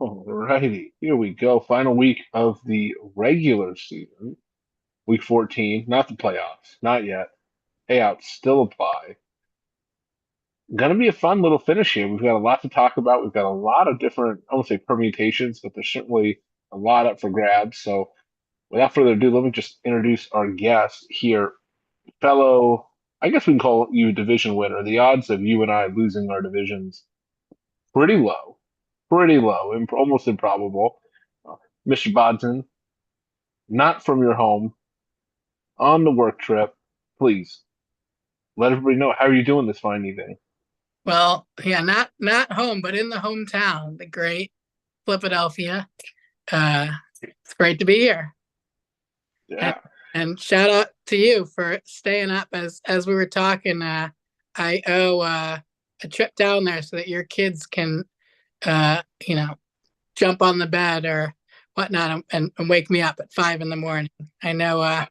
All righty, here we go. Final week of the regular season, week 14, not the playoffs, not yet. Payouts still apply. Gonna be a fun little finish here. We've got a lot to talk about. We've got a lot of different, I won't say permutations, but there's certainly a lot up for grabs. So without further ado, let me just introduce our guest here, fellow, I guess we can call you a division winner. The odds of you and I losing our divisions pretty low, almost improbable. Mr. Bodson, not from your home, on the work trip. Please let everybody know how are you doing this fine evening. Well, yeah, not home, but in the hometown, the great Philadelphia. It's great to be here, and Yeah, and shout out to you for staying up as we were talking. I owe a trip down there so that your kids can, uh, you know, jump on the bed or whatnot and wake me up at 5 in the morning. I know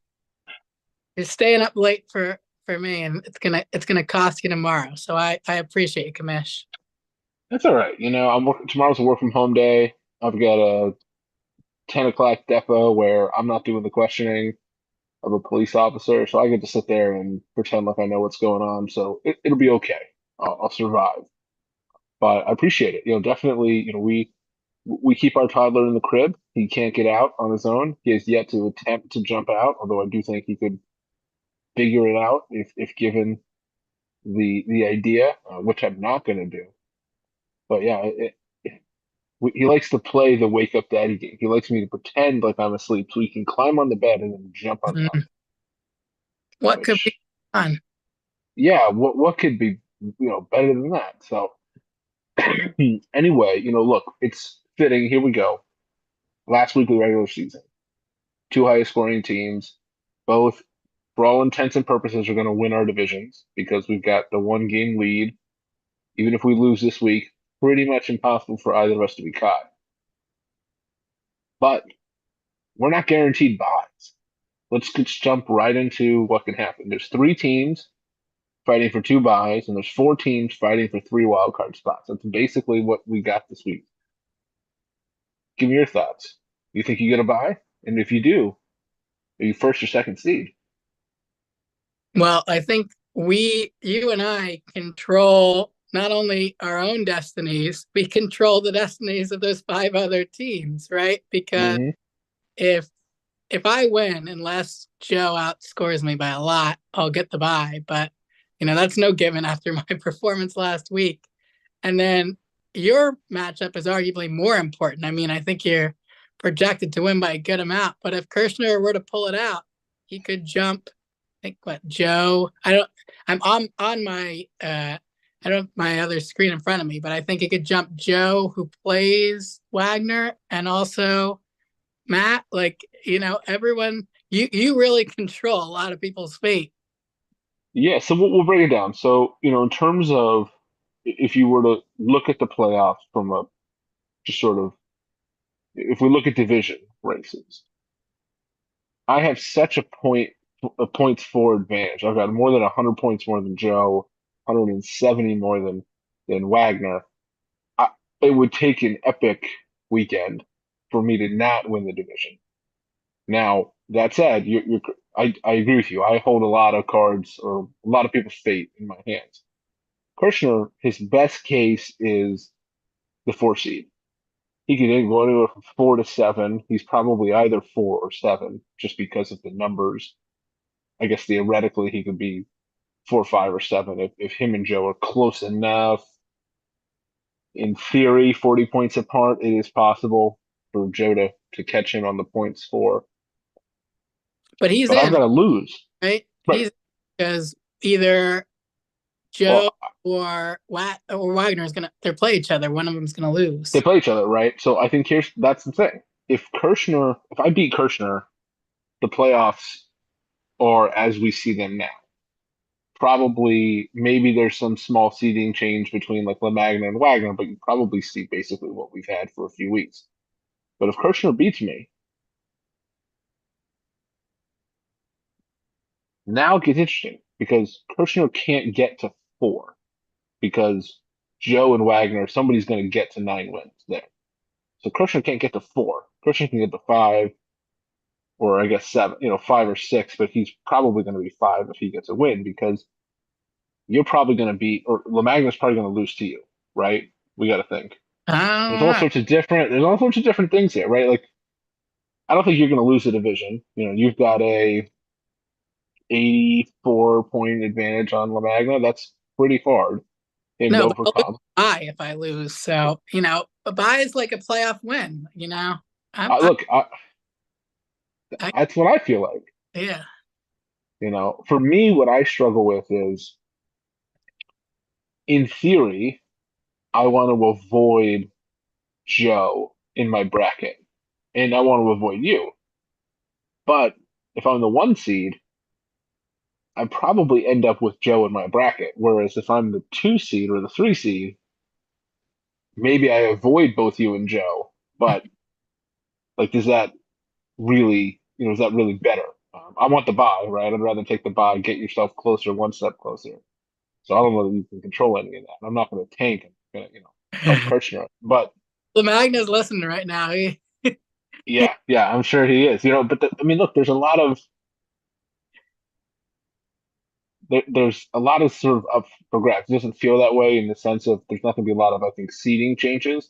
you're staying up late for me, and it's gonna cost you tomorrow. So I appreciate you, Kamish. that's all right. I'm working tomorrow's a work from home day. I've got a 10 o'clock depot where I'm not doing the questioning of a police officer, so I get to sit there and pretend like I know what's going on. So it'll be okay. I'll survive. But I appreciate it. Definitely. We keep our toddler in the crib. He can't get out on his own. He has yet to attempt to jump out, although I do think he could figure it out if given the idea, which I'm not going to do. But yeah, he likes to play the wake up daddy game. He likes me to pretend like I'm asleep so he can climb on the bed and then jump on top. Mm, what could be Which, fun? yeah, what could be better than that? So anyway, look, it's fitting. Here we go. Last week of the regular season, two highest scoring teams, both for all intents and purposes are going to win our divisions because we've got the 1 game lead. Even if we lose this week, pretty much impossible for either of us to be caught. But we're not guaranteed buys. Let's just jump right into what can happen. There's 3 teams fighting for 2 buys, and there's 4 teams fighting for 3 wildcard spots. That's basically what we got this week. Give me your thoughts. You think you get a buy? And if you do, are you first or second seed? Well, I think you and I control not only our own destinies, we control the destinies of those 5 other teams, right? Because Hmm. if if I win, unless Joe outscores me by a lot, I'll get the bye. But that's no given after my performance last week. And then your matchup is arguably more important. I mean, I think you're projected to win by a good amount. But if Kirshner were to pull it out, he could jump. I think what Joe. I don't. I'm on my. I don't have my other screen in front of me, but I think he could jump Joe, who plays Wagner, and also Matt. Like everyone. You really control a lot of people's fate. Yeah, so we'll break it down. So, in terms of if you were to look at the playoffs from a just sort of, if we look at division races, I have such a points for advantage. I've got more than 100 points more than Joe, 170 more than Wagner. I, it would take an epic weekend for me to not win the division. Now, that said, I agree with you. I hold a lot of cards or a lot of people's fate in my hands. Kirshner, his best case is the 4 seed. He could go anywhere from 4 to 7. He's probably either 4 or 7 just because of the numbers. I guess theoretically he could be 4, 5, or 7 if him and Joe are close enough. In theory, 40 points apart, it is possible for Joe to catch him on the points for. But he's But I've in, got to lose. right? Right. He's because either Joe Well, or Wagner is gonna they play each other. One of them's gonna they lose. play each other, right? So I think that's the thing. If I beat Kirshner, the playoffs are as we see them now. Probably, maybe there's some small seeding change between like Lamagna and Wagner, but you probably see basically what we've had for a few weeks. But if Kirshner beats me, now it gets interesting because Kirshner can't get to 4 because Joe and Wagner, somebody's going to get to 9 wins there. So Kershner can't get to 4. Kershner can get to 5, or I guess 7, 5 or 6, but he's probably going to be 5 if he gets a win because you're probably going to beat, or Lamagna's probably going to lose to you, right? We got to think. I don't know. There's all sorts of different things here, right? Like I don't think you're going to lose the division. You've got a 84-point advantage on Lamagna. That's pretty hard him to No, but I'll lose overcome. a bye if I lose. So, a bye is like a playoff win. I'm, I, Look, I, that's what I feel like. yeah. For me, what I struggle with is, in theory, I want to avoid Joe in my bracket, and I want to avoid you. But if I'm the 1 seed, I probably end up with Joe in my bracket. Whereas if I'm the 2 seed or the 3 seed, maybe I avoid both you and Joe. But like, is that really better? I want the bye, right? I'd rather take the bye, get yourself closer, one step closer. So I don't know that you can control any of that. I'm not going to tank and help Kirchner. But The Magna's listening right now. He yeah, I'm sure he is. But I mean, look, there's a lot of sort of up for grabs. It doesn't feel that way in the sense of there's not going to be a lot of, I think, seeding changes,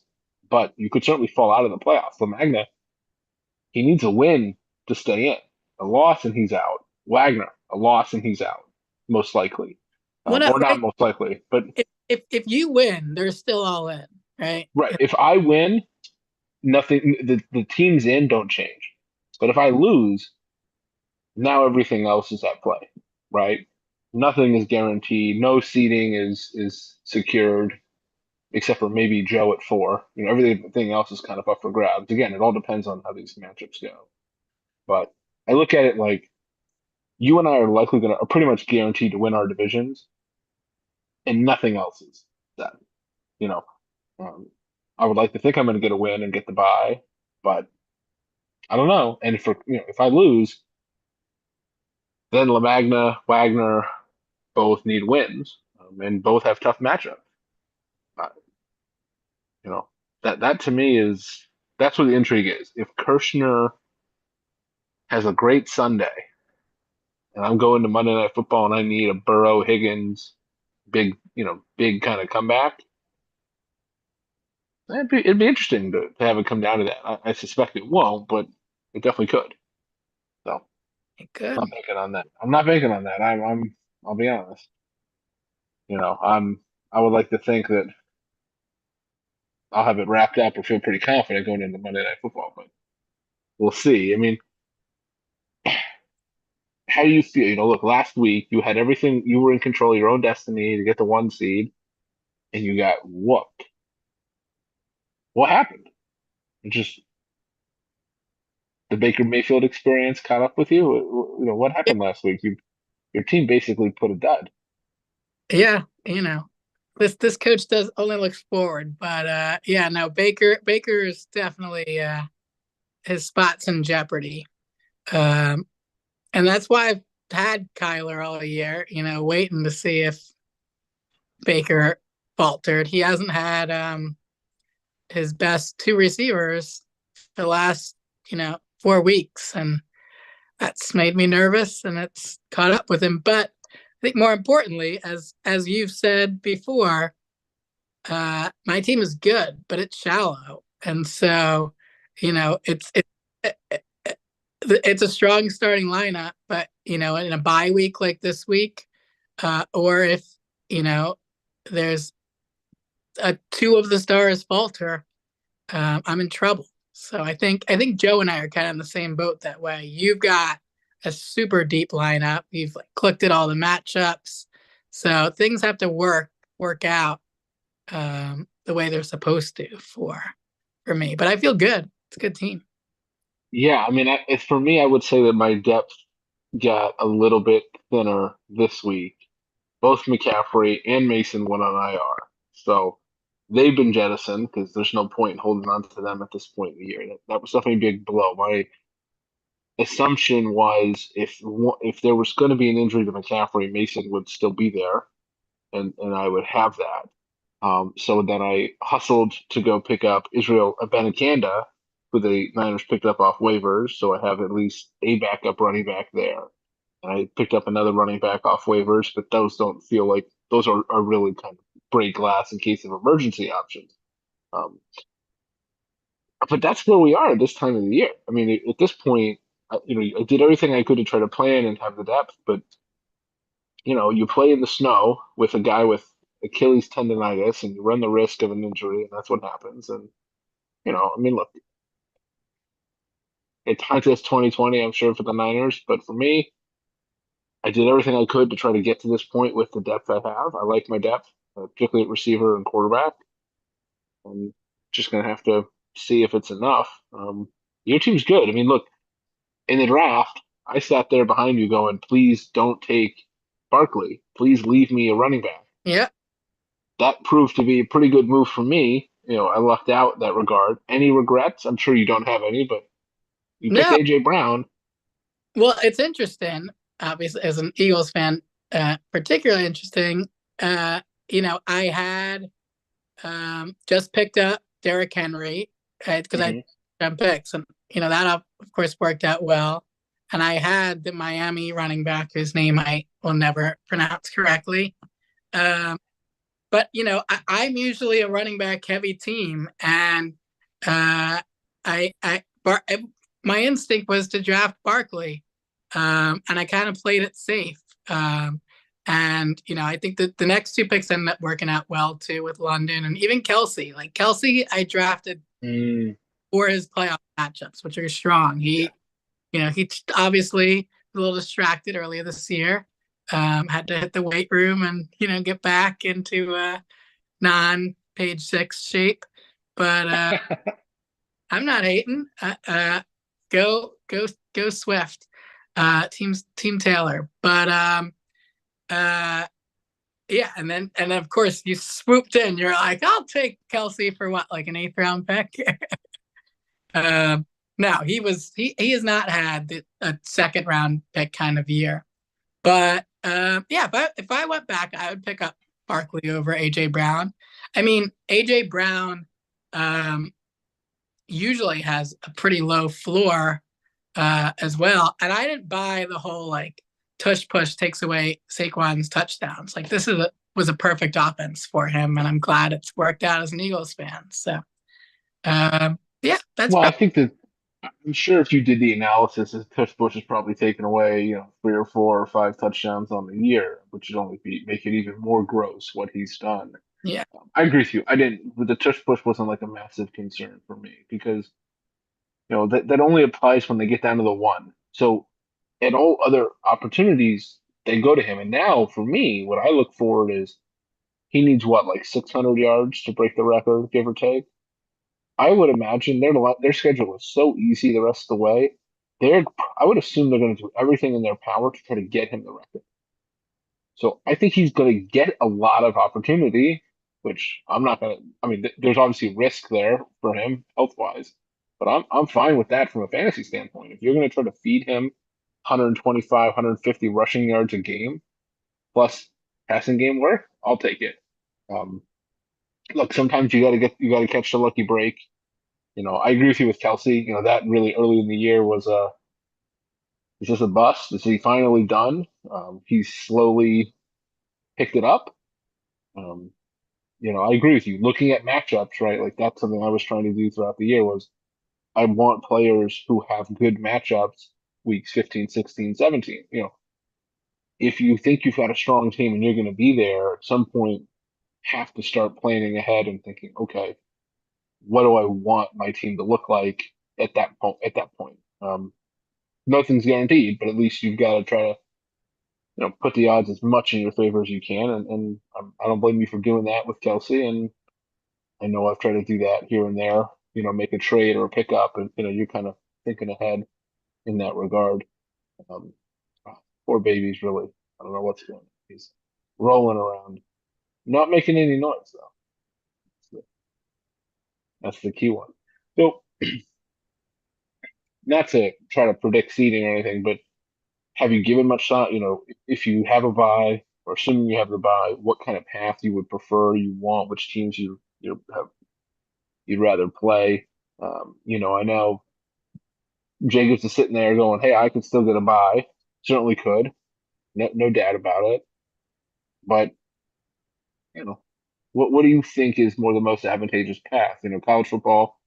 but you could certainly fall out of the playoffs. So Magna, he needs a win to stay in. A loss and he's out. Wagner, a loss and he's out, most likely, or what not most likely, but if you win, they're still all in, right? right. If I win, nothing. The teams in don't change. But if I lose, now everything else is at play, right? Nothing is guaranteed. No seeding is secured except for maybe Joe at 4. Everything else is kind of up for grabs. Again, it all depends on how these matchups go. But I look at it like you and I are pretty much guaranteed to win our divisions, and nothing else is that. You know, um, I would like to think I'm going to get a win and get the bye, but I don't know. And if I lose, then LaMagna, Wagner both need wins, and both have tough matchups. Uh, you know, that to me that's where the intrigue is. If Kirshner has a great Sunday, and I'm going to Monday Night Football, and I need a Burrow Higgins big kind of comeback, it'd be interesting to have it come down to that. I suspect it won't, but it definitely could. So I'm Good. not banking on that. I'm not banking on that. I'll be honest. I would like to think that I'll have it wrapped up or feel pretty confident going into Monday Night Football, but we'll see. I mean, how do you feel? Look, last week you had everything, you were in control of your own destiny to get the 1 seed, and you got whooped. What happened? Just the Baker Mayfield experience caught up with you? What happened last week? Your team basically put a dud. Yeah, this coach does only looks forward, but yeah, no, Baker is definitely his spot's in jeopardy. Um, and that's why I've had Kyler all year, waiting to see if Baker faltered. He hasn't had his best two receivers the last, 4 weeks, and that's made me nervous, and it's caught up with him. But I think more importantly, as you've said before, my team is good, but it's shallow, and so it's a strong starting lineup. But in a bye week like this week, or if you know there's two of the stars falter, I'm in trouble. So I think Joe and I are kind of in the same boat that way. You've got a super deep lineup. You've like clicked at all the matchups, so things have to work out the way they're supposed to for me. But I feel good. It's a good team. Yeah, I mean, for me, I would say that my depth got a little bit thinner this week. Both McCaffrey and Mason went on IR. So they've been jettisoned because there's no point in holding on to them at this point in the year. That was definitely a big blow. My assumption was if there was going to be an injury to McCaffrey, Mason would still be there, and I would have that. So then I hustled to go pick up Israel Abanikanda, who the Niners picked up off waivers. So I have at least a backup running back there. And I picked up another running back off waivers, but those don't feel like those are really kind of break glass in case of emergency options. Um, but that's where we are at this time of the year. I mean, at this point, I did everything I could to try to plan and have the depth, but you play in the snow with a guy with Achilles tendonitis, and you run the risk of an injury, and that's what happens. And I mean, look, it's hindsight's 2020, I'm sure for the Niners, but for me, I did everything I could to try to get to this point with the depth I have. I like my depth, particularly at receiver and quarterback. I'm just gonna have to see if it's enough. Your team's good. I mean, look, in the draft, I sat there behind you going, please don't take Barkley. Please leave me a running back. Yeah. That proved to be a pretty good move for me. I lucked out in that regard. Any regrets? I'm sure you don't have any, but you picked No. AJ Brown. Well, it's interesting, obviously, as an Eagles fan, particularly interesting. Uh, I had just picked up Derrick Henry because I Hmm. had picks, and that of course worked out well. And I had the Miami running back whose name I will never pronounce correctly. Um, but I'm usually a running back heavy team, and I my instinct was to draft Barkley, and I kind of played it safe. And I think that the next two picks ended up working out well too with London and even Kelsey. Like Kelsey, I drafted Mm, for his playoff matchups, which are strong. yeah. He obviously was a little distracted earlier this year. Had to hit the weight room and get back into non-page six shape. But I'm not hating. Go Swift. Team Taylor. But uh, yeah, and then of course you swooped in. You're like, I'll take Kelsey for what, like an eighth round pick. um, no, he has not had a second round pick kind of year. But yeah, if I went back, I would pick up Barkley over AJ Brown. I mean, AJ Brown um, usually has a pretty low floor as well, and I didn't buy the whole like tush push takes away Saquon's touchdowns. Like was a perfect offense for him, and I'm glad it's worked out as an Eagles fan. So yeah, that's Well, I probably think that I'm sure if you did the analysis, his tush push is probably taken away, 3 or 4 or 5 touchdowns on the year, which would only make it even more gross what he's done. yeah. I agree with you. I didn't, but the tush push wasn't like a massive concern for me because that only applies when they get down to the one. So at all other opportunities, they go to him. And now for me, what I look forward is he needs what, like 600 yards to break the record, give or take. I would imagine their schedule is so easy the rest of the way. They're I would assume they're going to do everything in their power to try to get him the record. So I think he's going to get a lot of opportunity, which I'm not going to. I mean, there's obviously risk there for him health wise, but I'm fine with that from a fantasy standpoint. If you're going to try to feed him 125, 150 rushing yards a game plus passing game work, I'll take it. Um, Look, sometimes you got to catch the lucky break. I agree with you with Kelsey. That really early in the year was just a bust. Is he finally done? He's slowly picked it up. Um, I agree with you. Looking at matchups, right? Like that's something I was trying to do throughout the year was I want players who have good matchups weeks 15, 16, 17. If you think you've got a strong team and you're going to be there at some point, have to start planning ahead and thinking, okay, what do I want my team to look like at that point? Nothing's guaranteed, but at least you've got to try to put the odds as much in your favor as you can. And I don't blame you for doing that with Kelsey. And I know I've tried to do that here and there, make a trade or a pickup, and you're kind of thinking ahead in that regard. Um, oh, poor baby's really, I don't know what's going on. He's rolling around, not making any noise though. That's the key one. So, not to try to predict seeding or anything, but have you given much thought? If you have a bye, or assuming you have the bye, what kind of path you would prefer, you want, which teams you have you'd rather play. I know Jacobs is sitting there going, "Hey, I could still get a bye. Certainly could. No doubt about it." But you know, what do you think is more the most advantageous path? College football,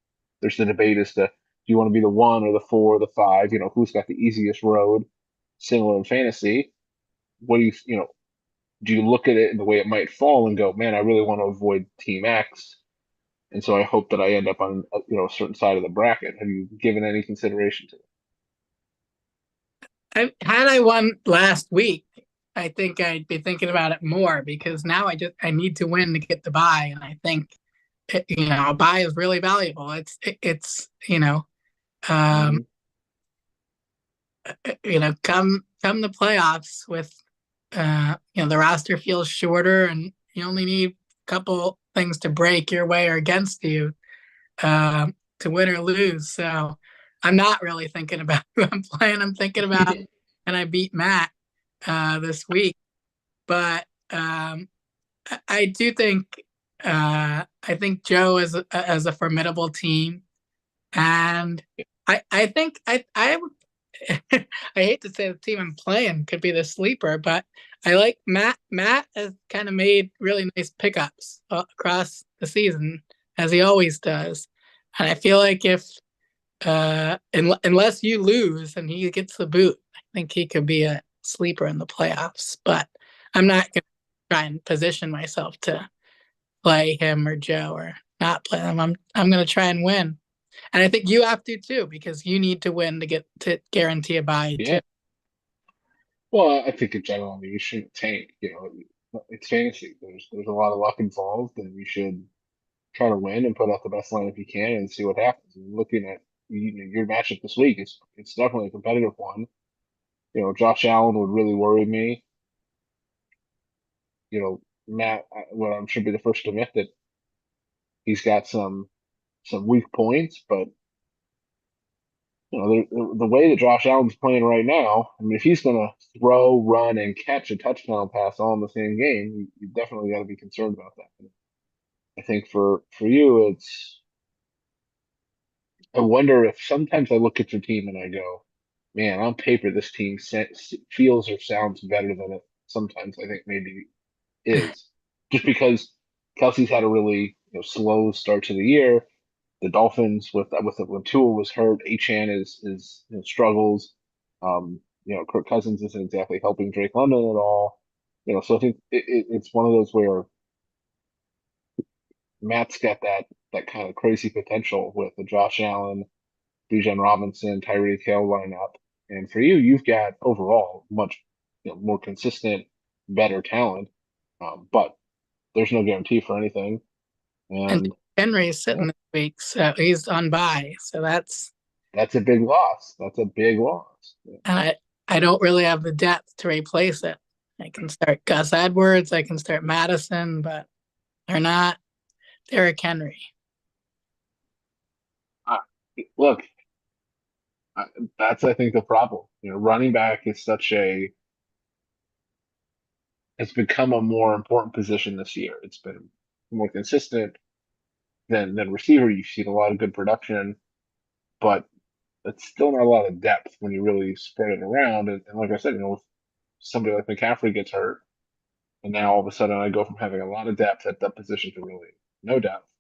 there's the debate as to do you want to be the one or the four or the five? Who's got the easiest road? Similar in fantasy. What do you look at it in the way it might fall and go, man, I really want to avoid Team X, and so I hope that I end up on a certain side of the bracket. Have you given any consideration to Had I won last week, I think I'd be thinking about it more because now I need to win to get the buy, and I think a buy is really valuable. It's um, it? come the playoffs with the roster feels shorter, and you only need a couple things to break your way or against you to win or lose. So I'm not really thinking about who I'm playing. I'm thinking about Mhm. and I beat Matt this week. But I do think I think Joe is as a formidable team, and I think I would. I hate to say the team I'm playing could be the sleeper, but I like Matt. Matt has kind of made really nice pickups across the season, as he always does. And I feel like if unless you lose and he gets the boot, I think he could be a sleeper in the playoffs. But I'm not going to try and position myself to play him or Joe or not play them. I'm going to try and win, and I think you have to too because you need to win to get to guarantee a bye too. Yeah. Well, I think in general, I mean, you shouldn't tank. It's fantasy. There's a lot of luck involved, and you should try to win and put out the best lineup you can and see what happens. And looking at your matchup this week, it's definitely a competitive one. Josh Allen would really worry me. Matt should be the first to admit that he's got some weak points, but the way that Josh Allen's playing right now, I mean, if he's going to throw, run, and catch a touchdown pass all in the same game, you definitely got to be concerned about that. I think for you, I wonder if sometimes I look at your team and I go, man, on paper this team feels or sounds better than it sometimes I think maybe is, just because Kelsey's had a really slow start to the year. The Dolphins with when Tua was hurt, Achan is struggles. Kirk Cousins isn't exactly helping Drake London at all. So I think it's one of those where Matt's got that kind of crazy potential with the Josh Allen, Bijan Robinson, Tyreek Hill lineup, and for you, you've got overall much more consistent, better talent. But there's no guarantee for anything, And and Henry's yeah, sitting this week, so he's on bye. So that's a big loss. That's a big loss. Yeah. and I don't really have the depth to replace it. I can start Gus Edwards, I can start Madison, but they're not Derrick Henry. I, look, I, that's I think the problem. Running back is such a it's become a more important position this year. It's been more consistent than receiver. You've seen a lot of good production, but it's still not a lot of depth when you really spread it around. And like I said, if somebody like McCaffrey gets hurt, and now all of a sudden I go from having a lot of depth at that position to really no depth.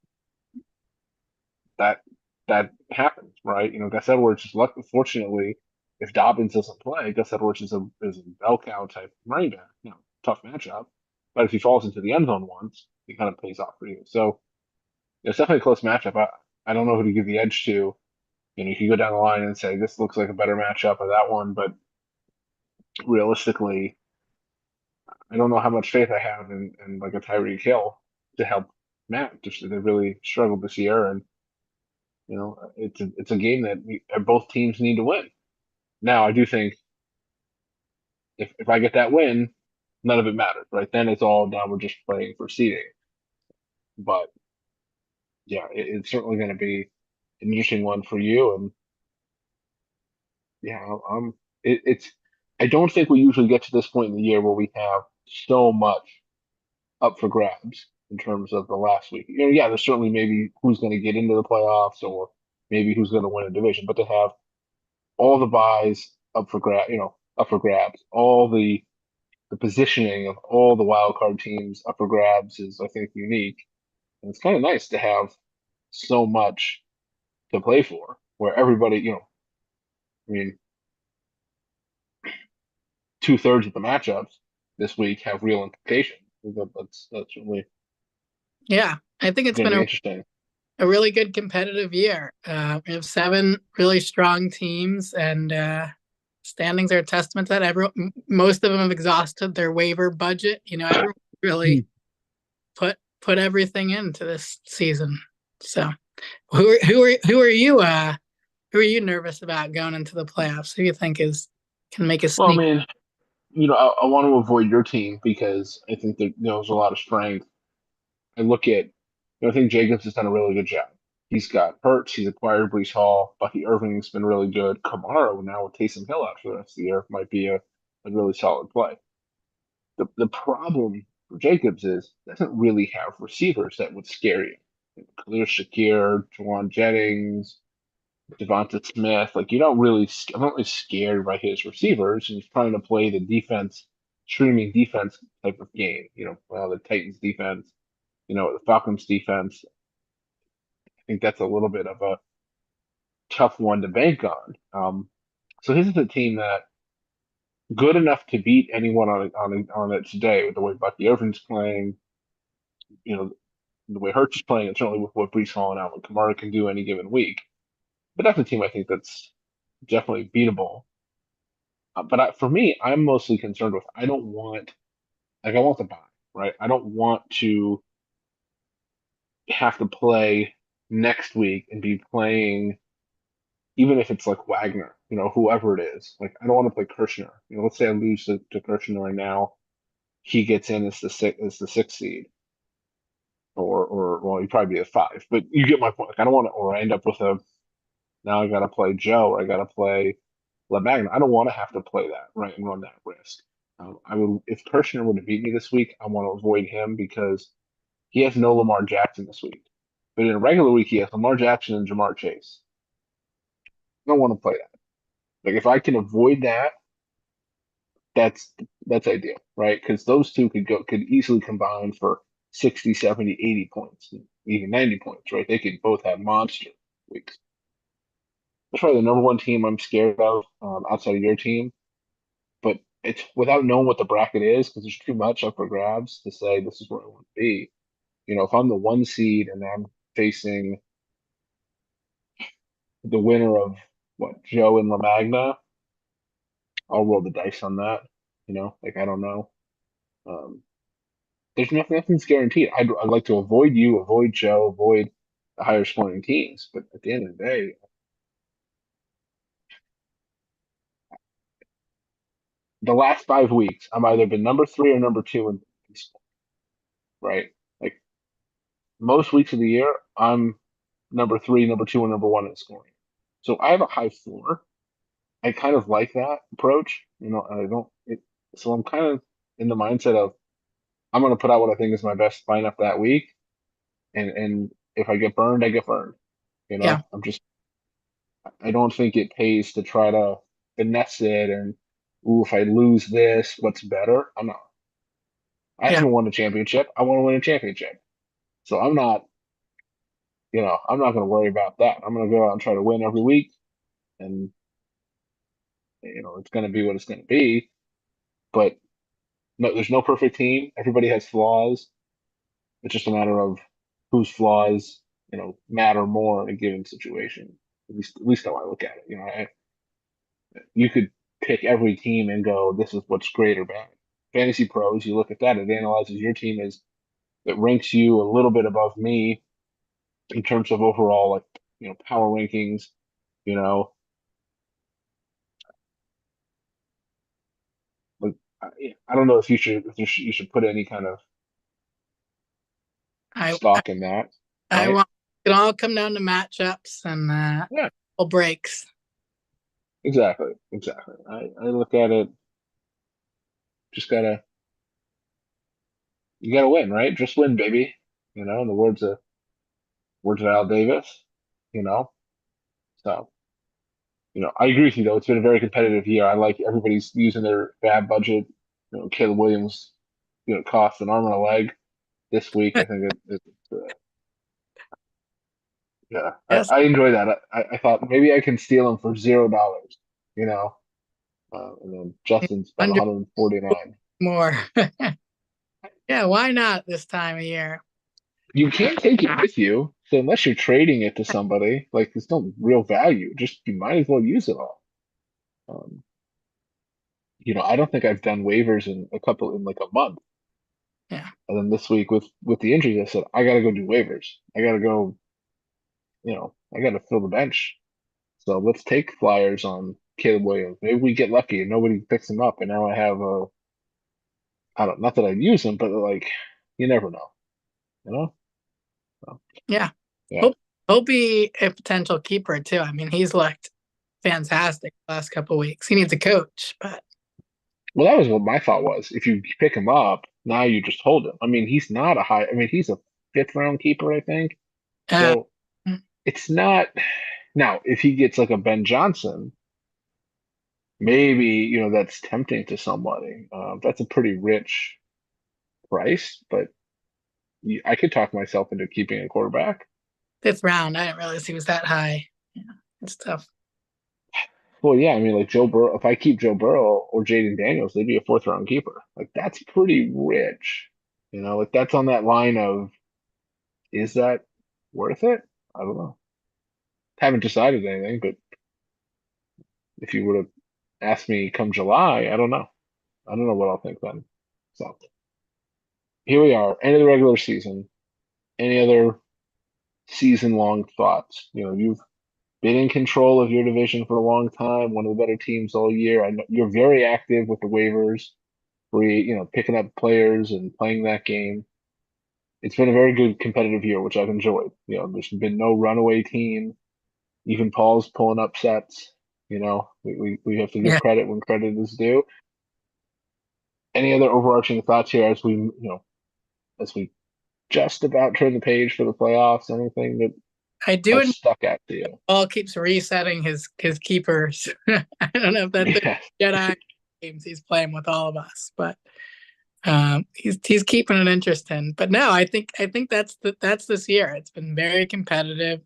That that happens, right? Gus Edwards is lucky. Fortunately, if Dobbins doesn't play, Gus Edwards is a bell cow type running back. Tough matchup, but if he falls into the end zone once, it kind of pays off for you. So it's definitely a close matchup. I don't know who to give the edge to. You can go down the line and say this looks like a better matchup or that one, but realistically, I don't know how much faith I have in like a Tyreek Hill to help Matt. Just they really struggled this year, and it's a game that both teams need to win. Now, I do think if I get that win, none of it matters, right? Then it's all now we're just playing for seeding. But yeah, it's certainly going to be an interesting one for you. And yeah, it's. I don't think we usually get to this point in the year where we have so much up for grabs in terms of the last week. Yeah, there's certainly maybe who's going to get into the playoffs or maybe who's going to win a division, but to have all the buys up for up for grabs, all the positioning of all the wild card teams up for grabs is, I think, unique. And it's kind of nice to have so much to play for, where everybody, I mean, 2/3 of the matchups this week have real implications. That's really Yeah, I think it's going been to be interesting. a really good competitive year. We have seven really strong teams, and standings are a testament to that. Most of them have exhausted their waiver budget. Everyone really put everything into this season. So, who are you nervous about going into the playoffs? Who do you think is can make a Well, I sneak? mean, I want to avoid your team because I think that there's a lot of strength. I look at, I think Jacobs has done a really good job. He's got Hurts, he's acquired Brees Hall, Bucky Irving's been really good. Kamara now with Taysom Hill out for the rest of the year might be a really solid play. The problem for Jacobs is he doesn't really have receivers that would scare you. Khalil Shakir, Jawan Jennings, Devonta Smith, like I'm not really scared by his receivers. And he's trying to play the defense, streaming defense type of game. The Titans defense, the Falcons defense. I think that's a little bit of a tough one to bank on. So this is a team that good enough to beat anyone on it today with the way Bucky Irving's playing, you know, the way Hurts is playing, and certainly with what Brees Hall and Alvin Kamara can do any given week. But that's a team I think that's definitely beatable. For me, I'm mostly concerned with I don't want I want the bye, right? I don't want to have to play next week and be playing even if it's like Wagner, whoever it is. Like I don't want to play Kirshner. Let's say I lose to Kirshner right now, he gets in as the sixth seed, or well, he'd probably be a five. But you get my point. Like I don't want to, or I end up with a now I got to play Joe, or I got to play LeMagna. I don't want to have to play that, right, and run that risk. I would if Kirshner would have beat me this week, I want to avoid him because he has no Lamar Jackson this week. But in a regular week, he has Lamar Jackson and Jamar Chase. I don't want to play that. Like if I can avoid that, that's that's ideal, right? Because those two could easily combine for 60, 70, 80 points, even 90 points, right? They could both have monster weeks. That's probably the number one team I'm scared of outside of your team. But it's without knowing what the bracket is, because there's too much up for grabs to say this is where I want to be. If I'm the one seed and I'm facing the winner of what, Joe and LaMagna, I'll roll the dice on that. Like I don't know. Um, there's nothing's guaranteed. I'd like to avoid you, avoid Joe, avoid the higher scoring teams. But at the end of the day, the last 5 weeks, I'm either been number three or number two in scoring, right? Like most weeks of the year, I'm number three, number two, and number one in scoring. So I have a high floor. I kind of like that approach. I don't. So I'm kind of in the mindset of I'm going to put out what I think is my best lineup that week, and if I get burned, I get burned. Yeah, I don't think it pays to try to finesse it and, ooh, if I lose this, what's better? I'm not. I yeah, haven't won a championship. I want to win a championship. So I'm not going to worry about that. I'm going to go out and try to win every week, and it's going to be what it's going to be. But no, there's no perfect team. Everybody has flaws. It's just a matter of whose flaws, matter more in a given situation. At least how I look at it. You could pick every team and go, this is what's great or bad. Fantasy pros, you look at that, it analyzes your team as it ranks you a little bit above me in terms of overall, like, power rankings, you know, like I don't know if you should put any kind of I stock in that, I right? want it all come down to matchups and Yeah, breaks. exactly. I look at it, just gotta you got to win, right? Just win, baby. In the words of Al Davis. You know, so I agree with you though. It's been a very competitive year. I like everybody's using their bad budget. Caleb Williams, cost an arm and a leg this week. I think yeah, Yes, I enjoy that. I thought maybe I can steal him for $0. You know, and then Justin spent 100 149. more. Yeah, why not this time of year? You can't take it with you, so unless you're trading it to somebody, like there's no real value. Just you might as well use it all. Um, I don't think I've done waivers in like a month. Yeah, And then this week with the injuries, I said I gotta go do waivers. I gotta go, I gotta fill the bench. So let's take flyers on Caleb Williams. Maybe we get lucky and nobody picks him up, and now I have I don't not that I'd use him, but like you never know, you know? So, yeah. yeah. Hope he'll be a potential keeper too. I mean, he's looked fantastic the last couple of weeks. He needs a coach, but Well, that was what my thought was. If you pick him up, now you just hold him. I mean, he's not a high. I mean, he's a fifth round keeper, I think. uh, So it's not. Now, if he gets like a Ben Johnson, maybe that's tempting to somebody. That's a pretty rich price, but I could talk myself into keeping a quarterback. fifth round. I didn't realize he was that high. Yeah, it's tough. Well, yeah, I mean, like Joe Burrow. If I keep Joe Burrow or Jaden Daniels, they'd be a fourth round keeper. Like that's pretty rich. Like that's on that line of is that worth it? I don't know. Haven't decided anything, but if you would have asked me come July, I don't know. I don't know what I'll think then. So here we are, end of the regular season. Any other season long thoughts? You've been in control of your division for a long time, one of the better teams all year. I know you're very active with the waivers, picking up players and playing that game. It's been a very good competitive year, which I've enjoyed. There's been no runaway team. Even Paul's pulling upsets. We have to give Yeah, credit when credit is due. Any other overarching thoughts here as we just about turn the page for the playoffs? Anything that I do. has stuck out to you? Paul keeps resetting his keepers. I don't know if that's the Yeah, Jedi games he's playing with all of us, but he's keeping it interesting. But no, I think that's this year. It's been very competitive,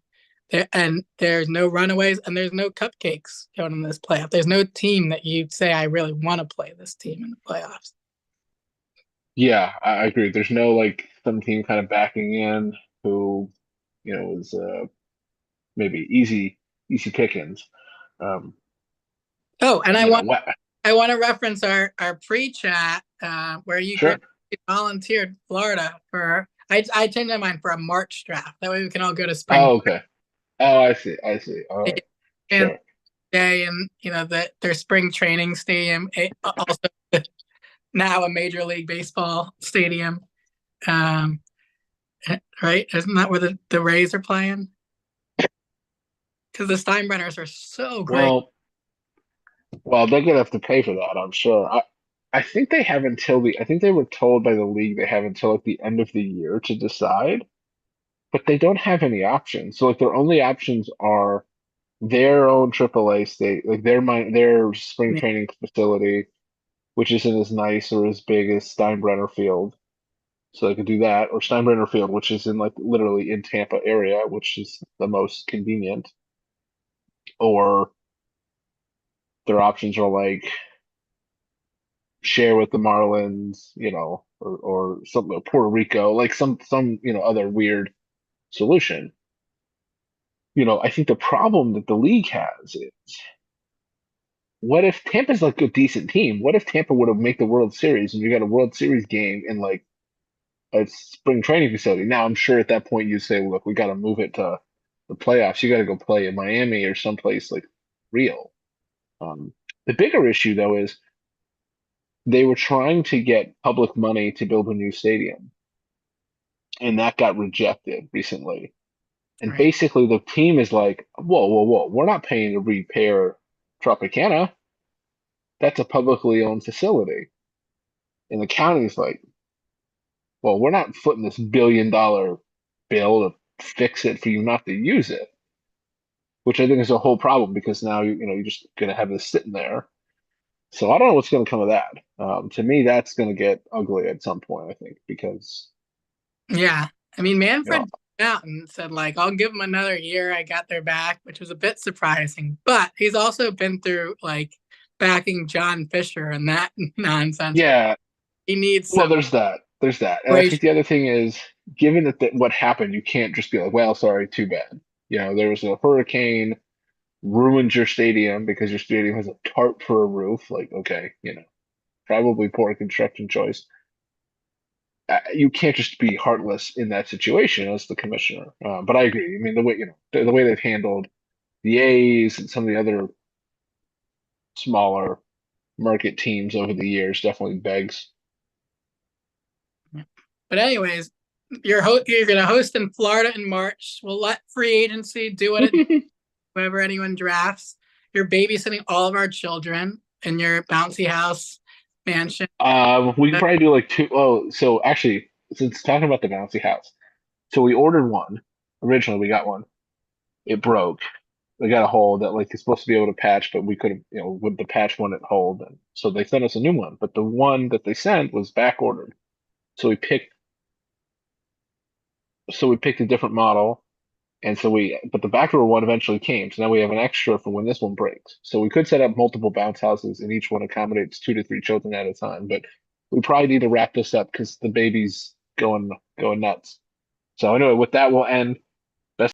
and there's no runaways and there's no cupcakes going in this playoff. There's no team that you say I really want to play this team in the playoffs. yeah, I agree. There's no like some team kind of backing in who is maybe easy pickings. Um, Oh, and what? I want to reference our pre-chat where you Sure. volunteered Florida for. I changed my mind for a March draft. That way we can all go to spring Oh, okay. Oh, I see. I see. All right. and Sure. day and their spring training stadium, also now a Major League Baseball stadium. Um, right? Isn't that where the Rays are playing? Because the Steinbrenners are so great. Well, they're gonna have to pay for that, I'm sure. I think they have I think they were told by the league they have until like the end of the year to decide, but they don't have any options. So like their only options are their own AAA state, like their spring Yeah, training facility, which isn't as nice or as big as Steinbrenner Field. So they could do that, or Steinbrenner Field, which is in like literally in Tampa area, which is the most convenient. Or their options are like share with the Marlins, or something, or Puerto Rico, like some other weird solution. I think the problem that the league has is what if Tampa's like a decent team? What if Tampa would have made the World Series and you got a World Series game in like a spring training facility? Now I'm sure at that point you say, look, we got to move it to the playoffs. You got to go play in Miami or someplace like real. The bigger issue though is they were trying to get public money to build a new stadium, and that got rejected recently. And right. basically, the team is like, whoa, whoa, whoa, we're not paying to repair Tropicana. That's a publicly owned facility. And the county's like, well, we're not footing this $1 billion bill to fix it for you not to use it, which I think is a whole problem because now you're just gonna have this sitting there. So I don't know what's gonna come of that. To me, that's gonna get ugly at some point, I think, because Yeah. I mean, you know, Manfred came out and said, like, I'll give them another year. I got their back, which was a bit surprising. But he's also been through like backing John Fisher and that nonsense. yeah. He needs Well, some there's that, and I think inspiration. the other thing is, given that what happened, you can't just be like, well, sorry, too bad. There was a hurricane ruined your stadium because your stadium has a tarp for a roof. Like, okay, probably poor construction choice. You can't just be heartless in that situation as the commissioner. But I agree. I mean, the way the way they've handled the A's and some of the other smaller market teams over the years definitely begs. But anyways, you're gonna host in Florida in March. We'll let free agency do what it whoever anyone drafts. You're babysitting all of our children in your bouncy house mansion. We can probably do like two. Oh, so actually, since talking about the bouncy house, so we ordered one. Originally, we got one. It broke. We got a hole that like is supposed to be able to patch, but we couldn't, with the patch wouldn't hold. And so they sent us a new one, but the one that they sent was back ordered. So we picked a different model, and but the backdoor one eventually came. So now we have an extra for when this one breaks. So we could set up multiple bounce houses, and each one accommodates 2 to 3 children at a time. But we probably need to wrap this up because the baby's going nuts. So anyway, with that, we'll end.